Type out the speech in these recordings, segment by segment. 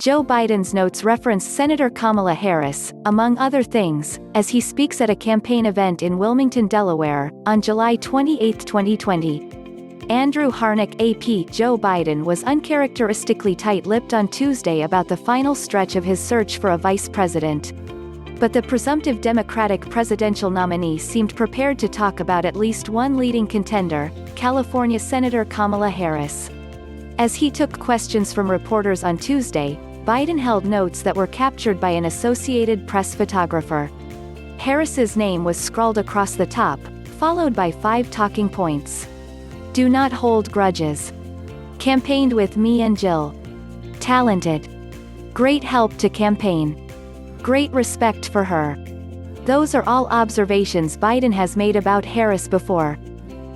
Joe Biden's notes reference Senator Kamala Harris, among other things, as he speaks at a campaign event in Wilmington, Delaware, on July 28, 2020. Andrew Harnik, AP. Joe Biden was uncharacteristically tight-lipped on Tuesday about the final stretch of his search for a vice president. But the presumptive Democratic presidential nominee seemed prepared to talk about at least one leading contender, California Senator Kamala Harris. As he took questions from reporters on Tuesday, Biden held notes that were captured by an Associated Press photographer. Harris's name was scrawled across the top, followed by 5 talking points. Do not hold grudges. Campaigned with me and Jill. Talented. Great help to campaign. Great respect for her. Those are all observations Biden has made about Harris before.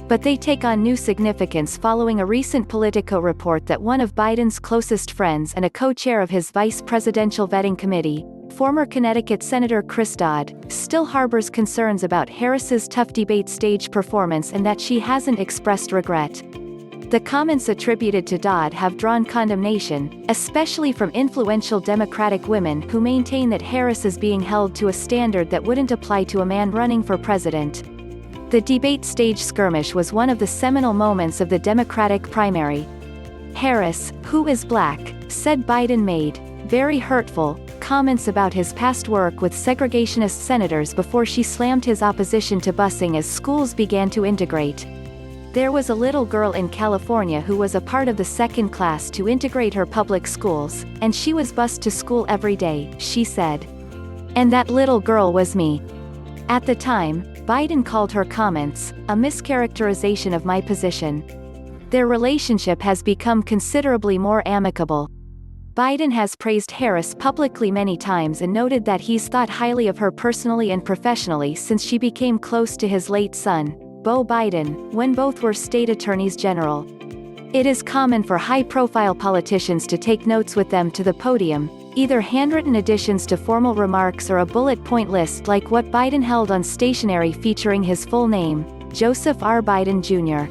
But they take on new significance following a recent Politico report that one of Biden's closest friends and a co-chair of his vice presidential vetting committee, former Connecticut Senator Dodd, still harbors concerns about Harris's tough debate stage performance and that she hasn't expressed regret. The comments attributed to Dodd have drawn condemnation, especially from influential Democratic women who maintain that Harris is being held to a standard that wouldn't apply to a man running for president. The debate stage skirmish was one of the seminal moments of the Democratic primary. Harris, who is black, said Biden made very hurtful comments about his past work with segregationist senators before she slammed his opposition to busing as schools began to integrate. There was a little girl in California who was a part of the second class to integrate her public schools, and she was bused to school every day, she said. And that little girl was me. At the time, Biden called her comments a mischaracterization of my position. Their relationship has become considerably more amicable. Biden has praised Harris publicly many times and noted that he's thought highly of her personally and professionally since she became close to his late son, Beau Biden, when both were state attorneys general. It is common for high-profile politicians to take notes with them to the podium, either handwritten additions to formal remarks or a bullet point list like what Biden held on stationery featuring his full name, Joseph R. Biden Jr.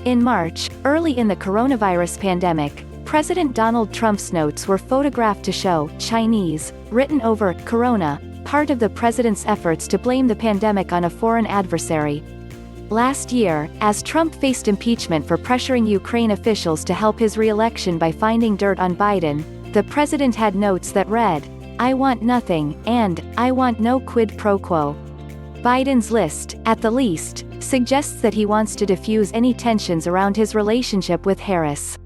In March, early in the coronavirus pandemic, President Donald Trump's notes were photographed to show Chinese, written over corona, part of the president's efforts to blame the pandemic on a foreign adversary. Last year, as Trump faced impeachment for pressuring Ukraine officials to help his reelection by finding dirt on Biden, the president had notes that read, "I want nothing," and "I want no quid pro quo." Biden's list, at the least, suggests that he wants to diffuse any tensions around his relationship with Harris.